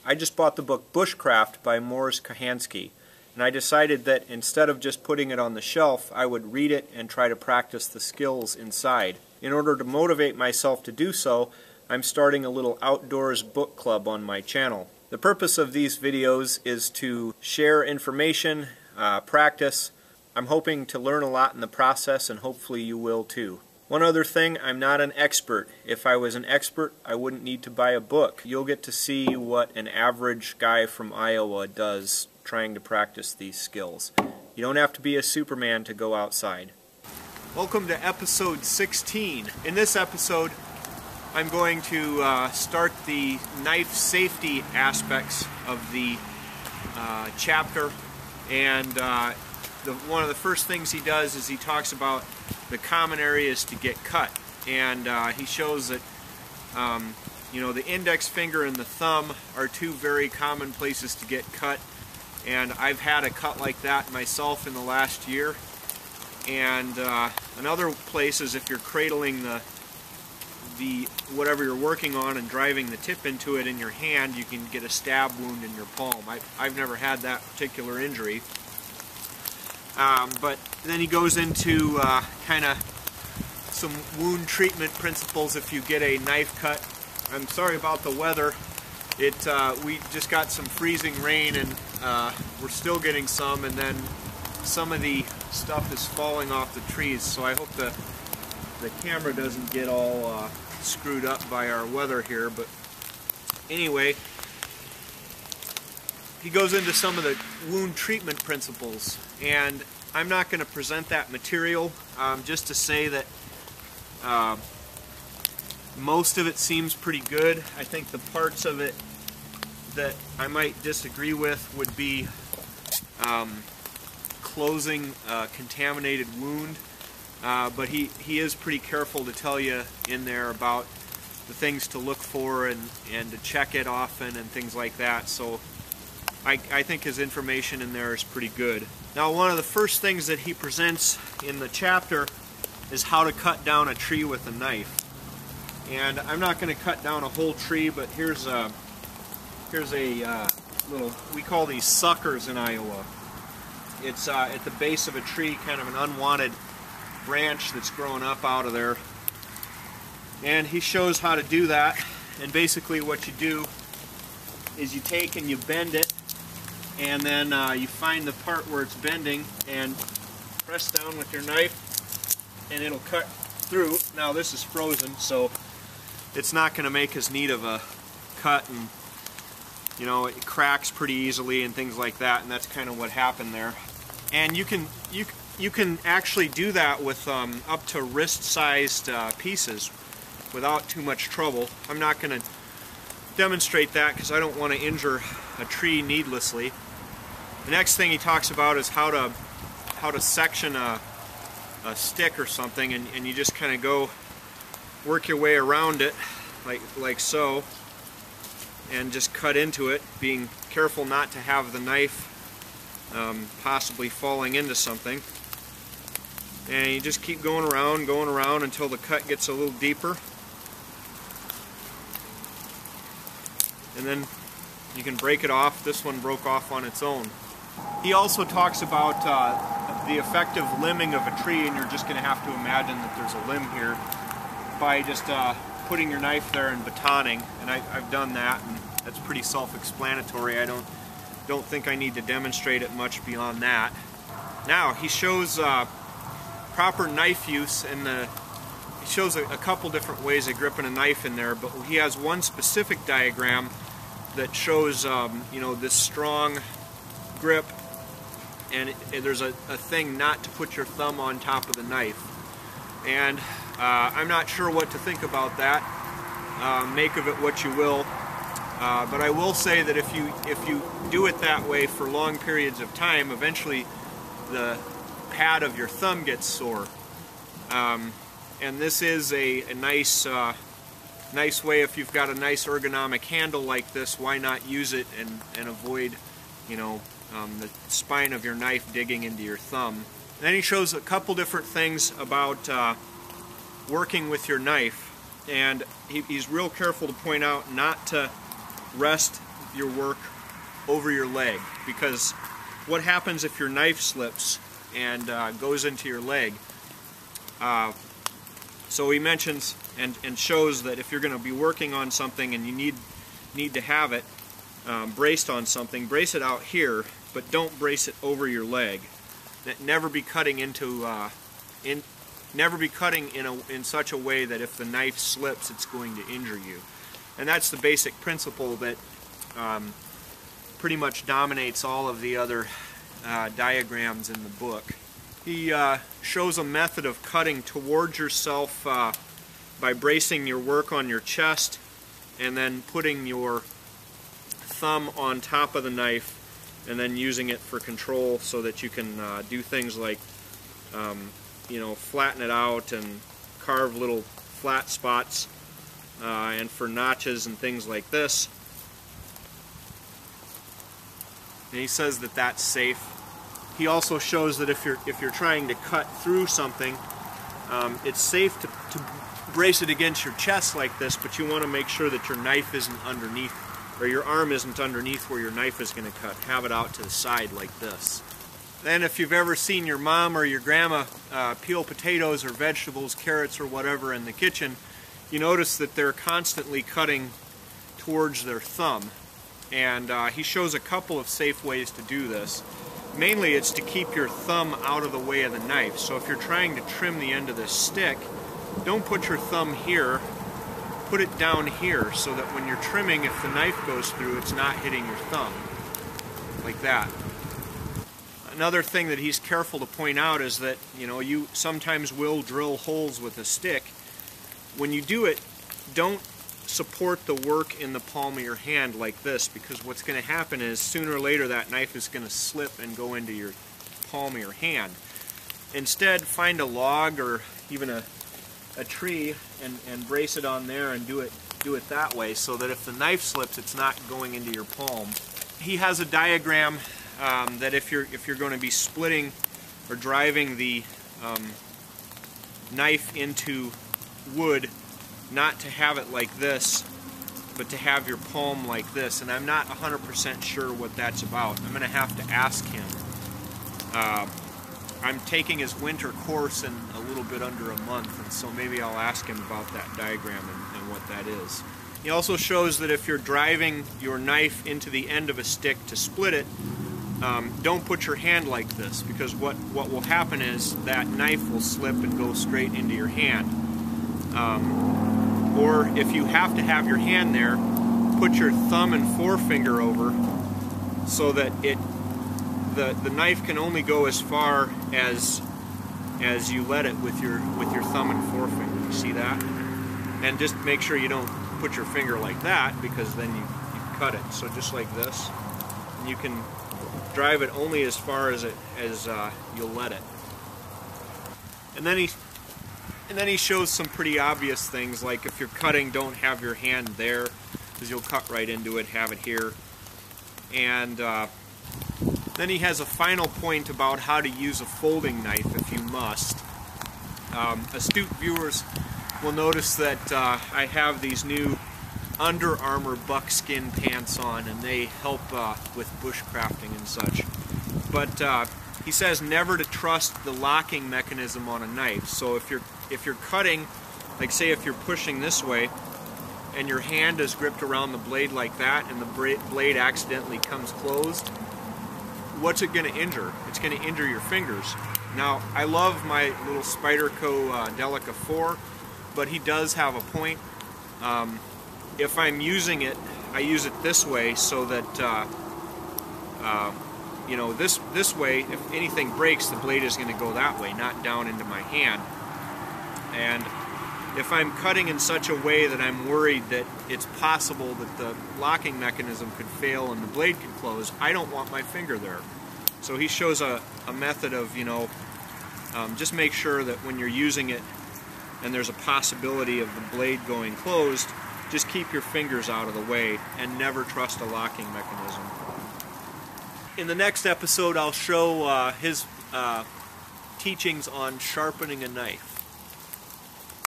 I just bought the book Bushcraft by Mors Kochanski, and I decided that instead of just putting it on the shelf, I would read it and try to practice the skills inside. In order to motivate myself to do so, I'm starting a little outdoors book club on my channel. The purpose of these videos is to share information, practice. I'm hoping to learn a lot in the process, and hopefully you will too. One other thing, I'm not an expert. If I was an expert, I wouldn't need to buy a book. You'll get to see what an average guy from Iowa does trying to practice these skills. You don't have to be a Superman to go outside. Welcome to episode 16. In this episode, I'm going to start the knife safety aspects of the chapter, and one of the first things he does is he talks about the common areas to get cut, and he shows that you know, the index finger and the thumb are two very common places to get cut, and I've had a cut like that myself in the last year. And another place is if you're cradling the whatever you're working on and driving the tip into it in your hand, you can get a stab wound in your palm. I've never had that particular injury. But then he goes into kind of some wound treatment principles if you get a knife cut. I'm sorry about the weather. We just got some freezing rain, and we're still getting some, and then some of the stuff is falling off the trees, so I hope the camera doesn't get all screwed up by our weather here. But anyway, he goes into some of the wound treatment principles, and I'm not going to present that material, just to say that most of it seems pretty good. I think the parts of it that I might disagree with would be closing a contaminated wound, but he is pretty careful to tell you in there about the things to look for and to check it often and things like that. So I think his information in there is pretty good. Now, one of the first things that he presents in the chapter is how to cut down a tree with a knife. And I'm not going to cut down a whole tree, but here's a little, we call these suckers in Iowa. It's at the base of a tree, kind of an unwanted branch that's growing up out of there. And he shows how to do that. And basically what you do is you take and you bend it, and then you find the part where it's bending and press down with your knife, and it'll cut through. Now this is frozen, so it's not going to make as neat of a cut, and you know, it cracks pretty easily and things like that, and that's kind of what happened there. And you can actually do that with up to wrist-sized pieces without too much trouble. I'm not going to demonstrate that because I don't want to injure a tree needlessly. The next thing he talks about is how to section a stick or something, and you just kind of go work your way around it like so, and just cut into it, being careful not to have the knife possibly falling into something. And you just keep going around until the cut gets a little deeper, and then you can break it off. This one broke off on its own. He also talks about the effective limbing of a tree, and you're just going to have to imagine that there's a limb here by just putting your knife there and batoning, and I've done that, and that's pretty self-explanatory. I don't think I need to demonstrate it much beyond that. Now he shows proper knife use, and he shows a couple different ways of gripping a knife in there, but he has one specific diagram that shows you know, this strong grip, and there's a thing not to put your thumb on top of the knife. And I'm not sure what to think about that. Make of it what you will. But I will say that if you do it that way for long periods of time, eventually the pad of your thumb gets sore. And this is a nice way. If you've got a nice ergonomic handle like this, why not use it and avoid, you know, the spine of your knife digging into your thumb. Then he shows a couple different things about working with your knife, and he's real careful to point out not to rest your work over your leg, because what happens if your knife slips and goes into your leg? So he mentions and shows that if you're going to be working on something and you need to have it braced on something, brace it out here, but don't brace it over your leg. Never be cutting into never be cutting in such a way that if the knife slips, it's going to injure you. And that's the basic principle that pretty much dominates all of the other diagrams in the book. He shows a method of cutting towards yourself by bracing your work on your chest and then putting your thumb on top of the knife and then using it for control so that you can do things like you know, flatten it out and carve little flat spots and for notches and things like this. And he says that that's safe. He also shows that if you're trying to cut through something, it's safe to brace it against your chest like this, but you want to make sure that your knife isn't underneath, or your arm isn't underneath where your knife is going to cut. Have it out to the side like this. Then if you've ever seen your mom or your grandma peel potatoes or vegetables, carrots or whatever in the kitchen, you notice that they're constantly cutting towards their thumb. And he shows a couple of safe ways to do this. Mainly it's to keep your thumb out of the way of the knife. So if you're trying to trim the end of this stick, don't put your thumb here, put it down here so that when you're trimming, if the knife goes through, it's not hitting your thumb, like that. Another thing that he's careful to point out is that, you know, you sometimes will drill holes with a stick. When you do it, don't support the work in the palm of your hand like this, because what's going to happen is sooner or later that knife is going to slip and go into your palm of your hand. Instead, find a log or even a tree and brace it on there and do it that way so that if the knife slips, it's not going into your palm. He has a diagram that if you're going to be splitting or driving the knife into wood, not to have it like this, but to have your palm like this. And I'm not 100% sure what that's about. I'm going to have to ask him. I'm taking his winter course in a little bit under a month, and so maybe I'll ask him about that diagram and what that is. He also shows that if you're driving your knife into the end of a stick to split it, don't put your hand like this, because what will happen is that knife will slip and go straight into your hand. Or if you have to have your hand there, put your thumb and forefinger over so that the knife can only go as far as you let it with your thumb and forefinger. You see that? And just make sure you don't put your finger like that, because then you cut it. So just like this, and you can drive it only as far as you'll let it. And then he shows some pretty obvious things, like if you're cutting, don't have your hand there, because you'll cut right into it. Have it here. And then he has a final point about how to use a folding knife if you must. Astute viewers will notice that I have these new Under Armour buckskin pants on, and they help with bushcrafting and such. But he says never to trust the locking mechanism on a knife. So if you're cutting, like say if you're pushing this way and your hand is gripped around the blade like that and the blade accidentally comes closed, what's it going to injure? It's going to injure your fingers. Now, I love my little Spyderco Delica 4, but he does have a point. If I'm using it, I use it this way so that you know, this way, if anything breaks, the blade is going to go that way, not down into my hand. And if I'm cutting in such a way that I'm worried that it's possible that the locking mechanism could fail and the blade could close, I don't want my finger there. So he shows a method of, you know, just make sure that when you're using it and there's a possibility of the blade going closed, just keep your fingers out of the way and never trust a locking mechanism. In the next episode, I'll show his teachings on sharpening a knife.